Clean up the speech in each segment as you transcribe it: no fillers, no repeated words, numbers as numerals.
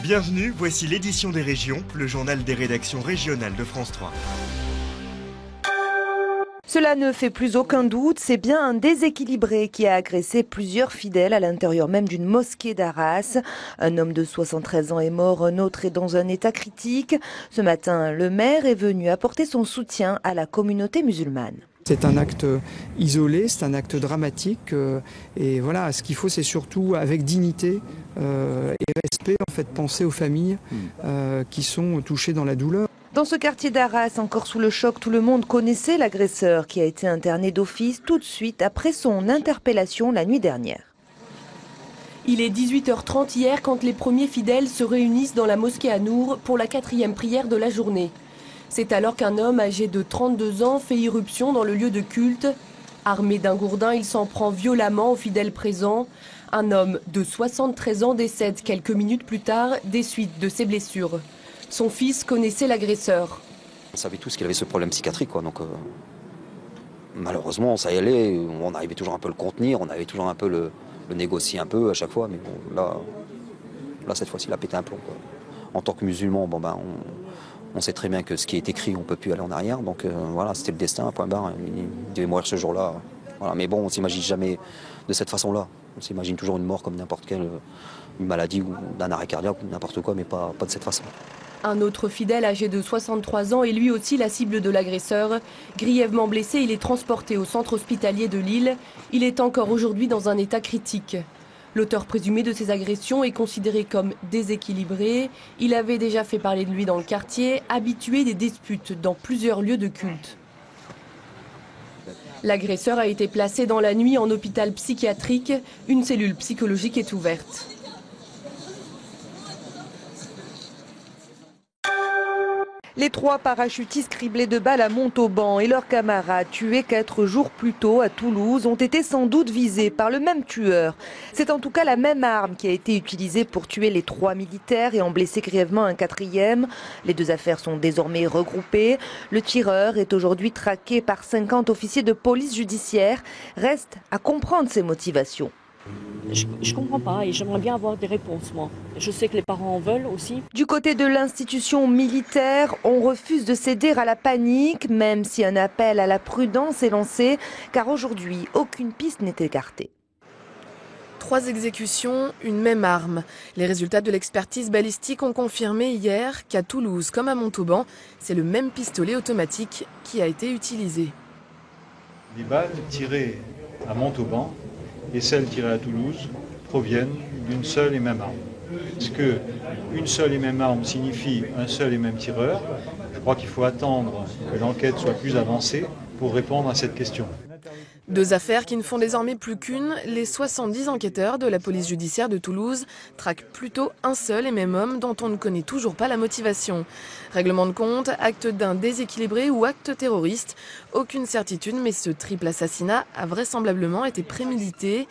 Bienvenue, voici l'édition des régions, le journal des rédactions régionales de France 3. Cela ne fait plus aucun doute, c'est bien un déséquilibré qui a agressé plusieurs fidèles à l'intérieur même d'une mosquée d'Arras. Un homme de 73 ans est mort, un autre est dans un état critique. Ce matin, le maire est venu apporter son soutien à la communauté musulmane. C'est un acte isolé, c'est un acte dramatique et voilà, ce qu'il faut c'est surtout avec dignité et respect en fait penser aux familles qui sont touchées dans la douleur. Dans ce quartier d'Arras, encore sous le choc, tout le monde connaissait l'agresseur qui a été interné d'office tout de suite après son interpellation la nuit dernière. Il est 18h30 hier quand les premiers fidèles se réunissent dans la mosquée An-Nour pour la 4e prière de la journée. C'est alors qu'un homme âgé de 32 ans fait irruption dans le lieu de culte. Armé d'un gourdin, il s'en prend violemment aux fidèles présents. Un homme de 73 ans décède quelques minutes plus tard des suites de ses blessures. Son fils connaissait l'agresseur. On savait tous qu'il avait ce problème psychiatrique, donc malheureusement ça y allait, on arrivait toujours un peu à le contenir, on avait toujours un peu le négocier un peu à chaque fois, mais bon, là cette fois-ci il a pété un plomb, quoi. En tant que musulman, on sait très bien que ce qui est écrit, on ne peut plus aller en arrière, donc voilà, c'était le destin, point barre, il devait mourir ce jour-là. Voilà. Mais bon, on ne s'imagine jamais de cette façon-là, on s'imagine toujours une mort comme n'importe quelle une maladie ou d'un arrêt cardiaque ou n'importe quoi, mais pas de cette façon. Un autre fidèle âgé de 63 ans est lui aussi la cible de l'agresseur. Grièvement blessé, il est transporté au centre hospitalier de Lille. Il est encore aujourd'hui dans un état critique. L'auteur présumé de ces agressions est considéré comme déséquilibré. Il avait déjà fait parler de lui dans le quartier, habitué des disputes dans plusieurs lieux de culte. L'agresseur a été placé dans la nuit en hôpital psychiatrique. Une cellule psychologique est ouverte. Les 3 parachutistes criblés de balles à Montauban et leurs camarades tués 4 jours plus tôt à Toulouse ont été sans doute visés par le même tueur. C'est en tout cas la même arme qui a été utilisée pour tuer les 3 militaires et en blesser grièvement un 4e. Les 2 affaires sont désormais regroupées. Le tireur est aujourd'hui traqué par 50 officiers de police judiciaire. Reste à comprendre ses motivations. Je comprends pas et j'aimerais bien avoir des réponses, moi. Je sais que les parents en veulent aussi. Du côté de l'institution militaire, on refuse de céder à la panique, même si un appel à la prudence est lancé, car aujourd'hui, aucune piste n'est écartée. 3 exécutions, une même arme. Les résultats de l'expertise balistique ont confirmé hier qu'à Toulouse comme à Montauban, c'est le même pistolet automatique qui a été utilisé. Les balles tirées à Montauban et celles tirées à Toulouse proviennent d'une seule et même arme. Est-ce qu'une seule et même arme signifie un seul et même tireur? Je crois qu'il faut attendre que l'enquête soit plus avancée pour répondre à cette question. 2 affaires qui ne font désormais plus qu'une. Les 70 enquêteurs de la police judiciaire de Toulouse traquent plutôt un seul et même homme dont on ne connaît toujours pas la motivation. Règlement de compte, acte d'un déséquilibré ou acte terroriste. Aucune certitude, mais ce triple assassinat a vraisemblablement été prémédité.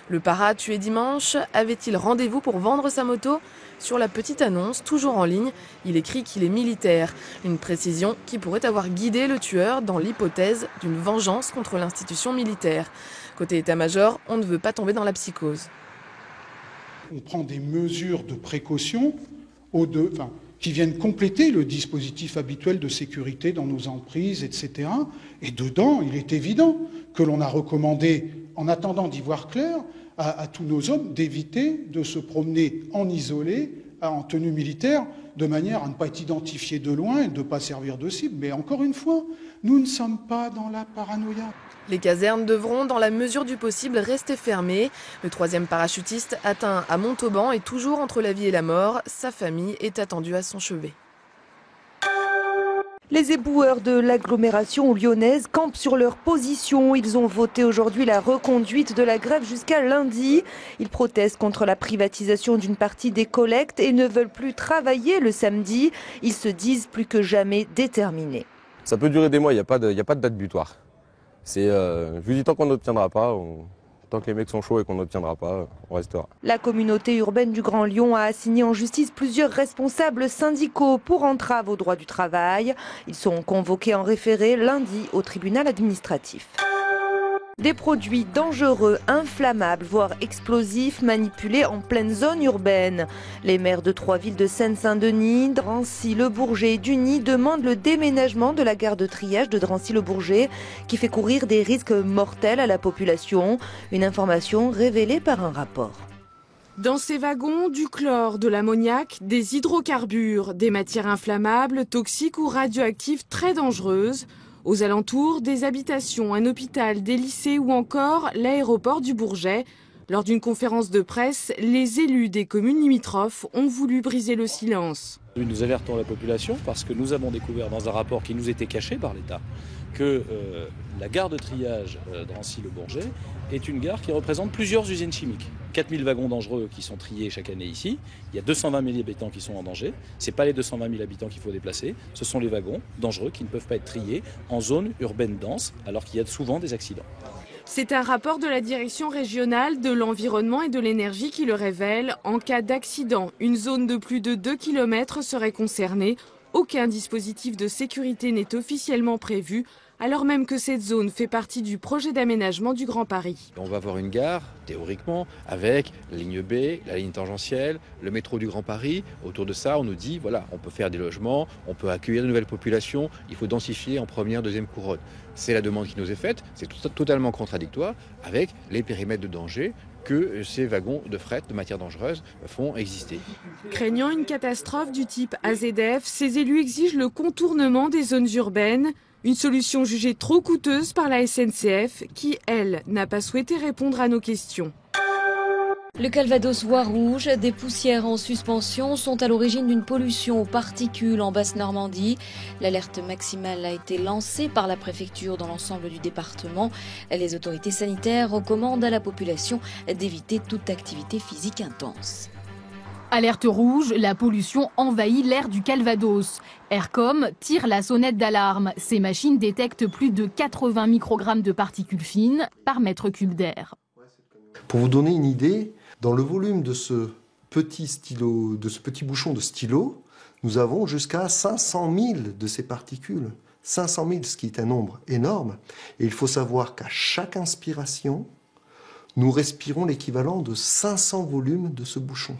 Le para tué dimanche avait-il rendez-vous pour vendre sa moto? Sur la petite annonce, toujours en ligne, il écrit qu'il est militaire. Une précision qui pourrait avoir guidé le tueur dans l'hypothèse d'une vengeance contre l'institution militaire. Côté état-major, on ne veut pas tomber dans la psychose. On prend des mesures de précaution qui viennent compléter le dispositif habituel de sécurité dans nos emprises, etc. Et dedans, il est évident que l'on a recommandé, en attendant d'y voir clair, à tous nos hommes d'éviter de se promener en isolé, en tenue militaire, de manière à ne pas être identifié de loin et de ne pas servir de cible. Mais encore une fois, nous ne sommes pas dans la paranoïa. Les casernes devront, dans la mesure du possible, rester fermées. Le 3e parachutiste atteint à Montauban est toujours entre la vie et la mort. Sa famille est attendue à son chevet. Les éboueurs de l'agglomération lyonnaise campent sur leur position. Ils ont voté aujourd'hui la reconduite de la grève jusqu'à lundi. Ils protestent contre la privatisation d'une partie des collectes et ne veulent plus travailler le samedi. Ils se disent plus que jamais déterminés. Ça peut durer des mois, il n'y a pas de date butoir. Je vous dis tant qu'on n'obtiendra pas, tant que les mecs sont chauds et qu'on n'obtiendra pas, on restera. La communauté urbaine du Grand Lyon a assigné en justice plusieurs responsables syndicaux pour entrave au droit du travail. Ils sont convoqués en référé lundi au tribunal administratif. Des produits dangereux, inflammables, voire explosifs, manipulés en pleine zone urbaine. Les maires de 3 villes de Seine-Saint-Denis, Drancy, Le Bourget et Duny demandent le déménagement de la gare de triage de Drancy-Le Bourget, qui fait courir des risques mortels à la population. Une information révélée par un rapport. Dans ces wagons, du chlore, de l'ammoniac, des hydrocarbures, des matières inflammables, toxiques ou radioactives très dangereuses. Aux alentours, des habitations, un hôpital, des lycées ou encore l'aéroport du Bourget. Lors d'une conférence de presse, les élus des communes limitrophes ont voulu briser le silence. Nous alertons la population parce que nous avons découvert dans un rapport qui nous était caché par l'État que la gare de triage Drancy-Le Bourget est une gare qui représente plusieurs usines chimiques. 4000 wagons dangereux qui sont triés chaque année ici. Il y a 220 000 habitants qui sont en danger. Ce n'est pas les 220 000 habitants qu'il faut déplacer. Ce sont les wagons dangereux qui ne peuvent pas être triés en zone urbaine dense alors qu'il y a souvent des accidents. C'est un rapport de la Direction régionale de l'environnement et de l'énergie qui le révèle. En cas d'accident, une zone de plus de 2 km serait concernée. Aucun dispositif de sécurité n'est officiellement prévu, alors même que cette zone fait partie du projet d'aménagement du Grand Paris. On va avoir une gare, théoriquement, avec la ligne B, la ligne tangentielle, le métro du Grand Paris. Autour de ça, on nous dit, voilà, on peut faire des logements, on peut accueillir de nouvelles populations, il faut densifier en première, deuxième couronne. C'est la demande qui nous est faite, c'est totalement contradictoire avec les périmètres de danger que ces wagons de fret de matières dangereuses font exister. Craignant une catastrophe du type AZF, ces élus exigent le contournement des zones urbaines. Une solution jugée trop coûteuse par la SNCF qui, elle, n'a pas souhaité répondre à nos questions. Le Calvados voie rouge, des poussières en suspension sont à l'origine d'une pollution aux particules en Basse-Normandie. L'alerte maximale a été lancée par la préfecture dans l'ensemble du département. Les autorités sanitaires recommandent à la population d'éviter toute activité physique intense. Alerte rouge, la pollution envahit l'air du Calvados. Aircom tire la sonnette d'alarme. Ces machines détectent plus de 80 microgrammes de particules fines par mètre cube d'air. Pour vous donner une idée, dans le volume de ce petit stylo, de ce petit bouchon de stylo, nous avons jusqu'à 500 000 de ces particules. 500 000, ce qui est un nombre énorme. Et il faut savoir qu'à chaque inspiration, nous respirons l'équivalent de 500 volumes de ce bouchon.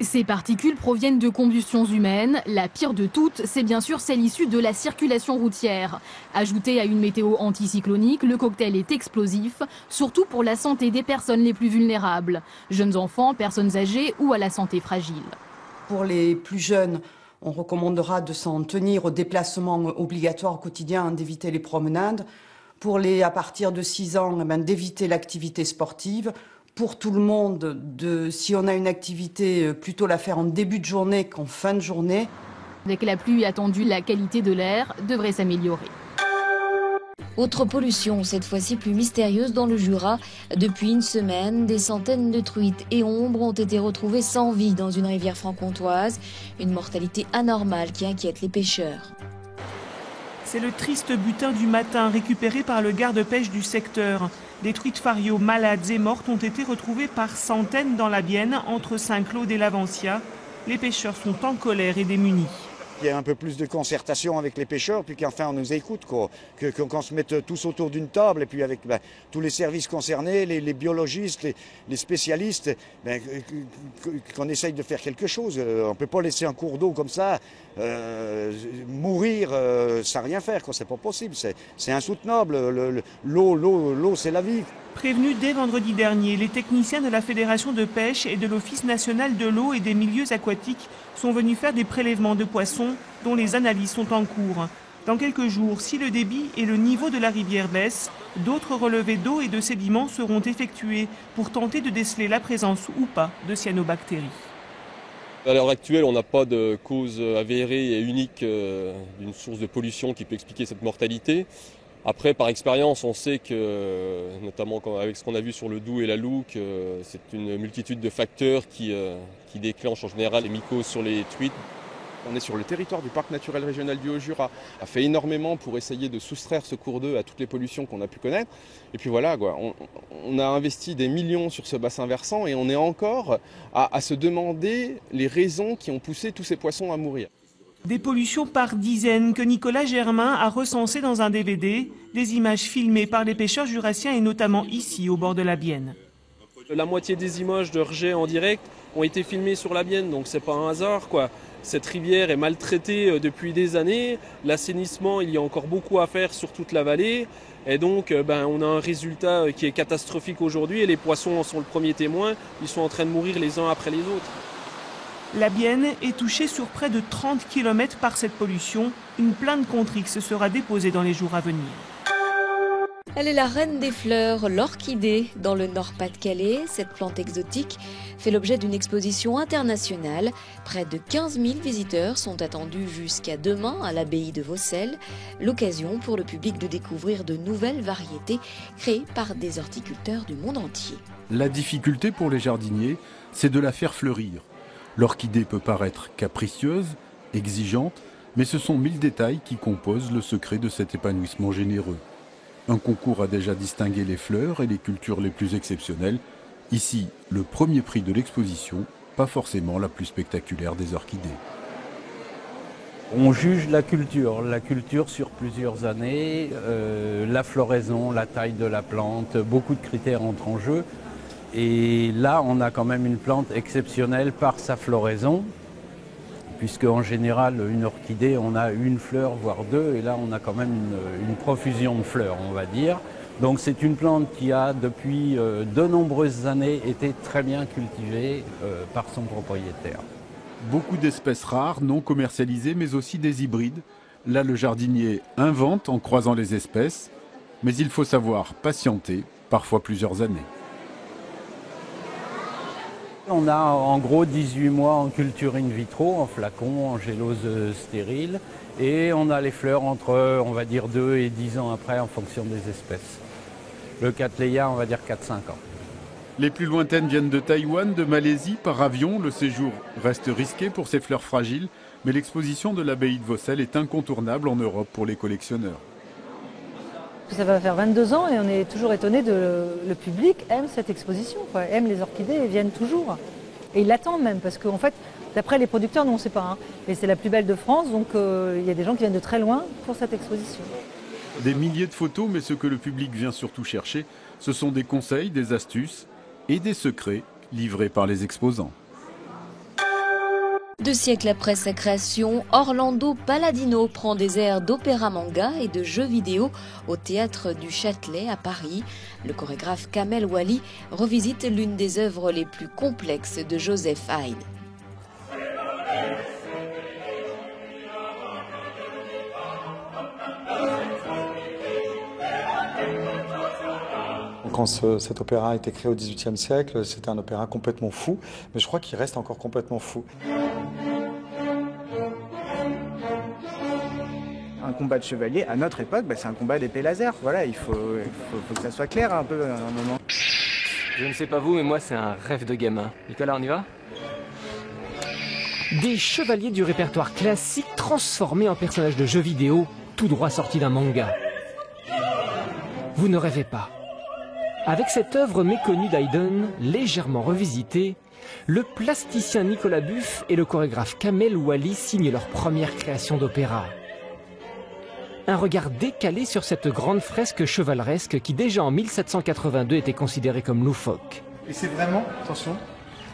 Ces particules proviennent de combustions humaines. La pire de toutes, c'est bien sûr celle issue de la circulation routière. Ajouté à une météo anticyclonique, le cocktail est explosif, surtout pour la santé des personnes les plus vulnérables. Jeunes enfants, personnes âgées ou à la santé fragile. Pour les plus jeunes, on recommandera de s'en tenir aux déplacements obligatoires au quotidien, d'éviter les promenades. Pour les à partir de 6 ans, d'éviter l'activité sportive. Pour tout le monde, si on a une activité, plutôt la faire en début de journée qu'en fin de journée. Avec la pluie attendue, la qualité de l'air devrait s'améliorer. Autre pollution, cette fois-ci plus mystérieuse dans le Jura. Depuis une semaine, des centaines de truites et ombres ont été retrouvées sans vie dans une rivière franc-comtoise. Une mortalité anormale qui inquiète les pêcheurs. C'est le triste butin du matin récupéré par le garde-pêche du secteur. Des truites fario malades et mortes ont été retrouvées par centaines dans la Bienne, entre Saint-Claude et l'Avancia. Les pêcheurs sont en colère et démunis. Il y a un peu plus de concertation avec les pêcheurs, puis qu'enfin on nous écoute, qu'on se mette tous autour d'une table, et puis avec tous les services concernés, les biologistes, les spécialistes, qu'on essaye de faire quelque chose. On ne peut pas laisser un cours d'eau comme ça mourir sans rien faire, c'est pas possible, c'est insoutenable. L'eau, c'est la vie. Prévenus dès vendredi dernier, les techniciens de la Fédération de pêche et de l'Office national de l'eau et des milieux aquatiques sont venus faire des prélèvements de poissons dont les analyses sont en cours. Dans quelques jours, si le débit et le niveau de la rivière baissent, d'autres relevés d'eau et de sédiments seront effectués pour tenter de déceler la présence ou pas de cyanobactéries. À l'heure actuelle, on n'a pas de cause avérée et unique d'une source de pollution qui peut expliquer cette mortalité. Après, par expérience, on sait que, notamment avec ce qu'on a vu sur le Doubs et la Louque, c'est une multitude de facteurs qui déclenchent en général les mycoses sur les truites. On est sur le territoire du parc naturel régional du Haut-Jura. On a fait énormément pour essayer de soustraire ce cours d'eau à toutes les pollutions qu'on a pu connaître. Et puis voilà, on a investi des millions sur ce bassin versant et on est encore à se demander les raisons qui ont poussé tous ces poissons à mourir. Des pollutions par dizaines que Nicolas Germain a recensées dans un DVD, des images filmées par les pêcheurs jurassiens et notamment ici, au bord de la Bienne. La moitié des images de rejets en direct ont été filmées sur la Bienne, donc c'est pas un hasard, quoi. Cette rivière est maltraitée depuis des années, l'assainissement, il y a encore beaucoup à faire sur toute la vallée, et donc on a un résultat qui est catastrophique aujourd'hui, et les poissons en sont le premier témoin, ils sont en train de mourir les uns après les autres. La Bienne est touchée sur près de 30 km par cette pollution. Une plainte contre X sera déposée dans les jours à venir. Elle est la reine des fleurs, l'orchidée, dans le Nord-Pas-de-Calais. Cette plante exotique fait l'objet d'une exposition internationale. Près de 15 000 visiteurs sont attendus jusqu'à demain à l'abbaye de Vaucelles. L'occasion pour le public de découvrir de nouvelles variétés créées par des horticulteurs du monde entier. La difficulté pour les jardiniers, c'est de la faire fleurir. L'orchidée peut paraître capricieuse, exigeante, mais ce sont 1000 détails qui composent le secret de cet épanouissement généreux. Un concours a déjà distingué les fleurs et les cultures les plus exceptionnelles. Ici, le premier prix de l'exposition, pas forcément la plus spectaculaire des orchidées. On juge la culture sur plusieurs années, la floraison, la taille de la plante, beaucoup de critères entrent en jeu. Et là, on a quand même une plante exceptionnelle par sa floraison, puisque en général, une orchidée, on a une fleur, voire deux, et là, on a quand même une profusion de fleurs, on va dire. Donc c'est une plante qui a, depuis de nombreuses années, été très bien cultivée par son propriétaire. Beaucoup d'espèces rares, non commercialisées, mais aussi des hybrides. Là, le jardinier invente en croisant les espèces, mais il faut savoir patienter, parfois plusieurs années. On a en gros 18 mois en culture in vitro, en flacon, en gélose stérile. Et on a les fleurs entre, on va dire, 2 et 10 ans après en fonction des espèces. Le cattleya, on va dire 4-5 ans. Les plus lointaines viennent de Taïwan, de Malaisie, par avion. Le séjour reste risqué pour ces fleurs fragiles, mais l'exposition de l'abbaye de Vaucelles est incontournable en Europe pour les collectionneurs. Ça va faire 22 ans et on est toujours étonné le public aime cette exposition, aime les orchidées et viennent toujours. Et ils l'attendent même parce qu'en fait, d'après les producteurs, nous on ne sait pas. Mais c'est la plus belle de France, donc il y a des gens qui viennent de très loin pour cette exposition. Des milliers de photos, mais ce que le public vient surtout chercher, ce sont des conseils, des astuces et des secrets livrés par les exposants. 2 siècles après sa création, Orlando Palladino prend des airs d'opéra manga et de jeux vidéo au théâtre du Châtelet à Paris. Le chorégraphe Kamel Wally revisite l'une des œuvres les plus complexes de Joseph Haydn. Quand cet opéra a été créé au XVIIIe siècle, c'était un opéra complètement fou, mais je crois qu'il reste encore complètement fou. Un combat de chevalier, à notre époque, c'est un combat d'épée laser. Voilà, il faut que ça soit clair un peu à un moment. Je ne sais pas vous, mais moi c'est un rêve de gamin. Nicolas, on y va ? Des chevaliers du répertoire classique transformés en personnages de jeux vidéo, tout droit sortis d'un manga. Vous ne rêvez pas. Avec cette œuvre méconnue d'Haydn, légèrement revisitée, le plasticien Nicolas Buff et le chorégraphe Kamel Wally signent leur première création d'opéra. Un regard décalé sur cette grande fresque chevaleresque qui déjà en 1782 était considérée comme loufoque. Et c'est vraiment, attention,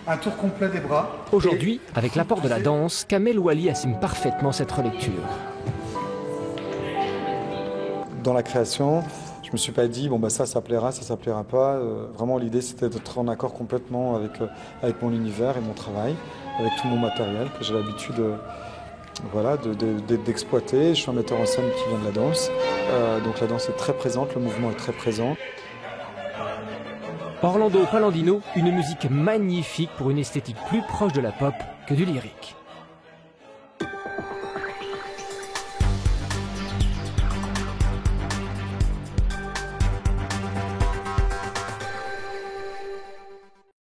un tour complet des bras. Aujourd'hui, avec l'apport de la danse, Kamel Wally assume parfaitement cette relecture. Dans la création, je me suis pas dit, ça plaira, ça plaira pas. Vraiment, l'idée, c'était d'être en accord complètement avec mon univers et mon travail, avec tout mon matériel que j'ai l'habitude d'exploiter. Je suis un metteur en scène qui vient de la danse. Donc la danse est très présente, le mouvement est très présent. Orlando Palladino, une musique magnifique pour une esthétique plus proche de la pop que du lyrique.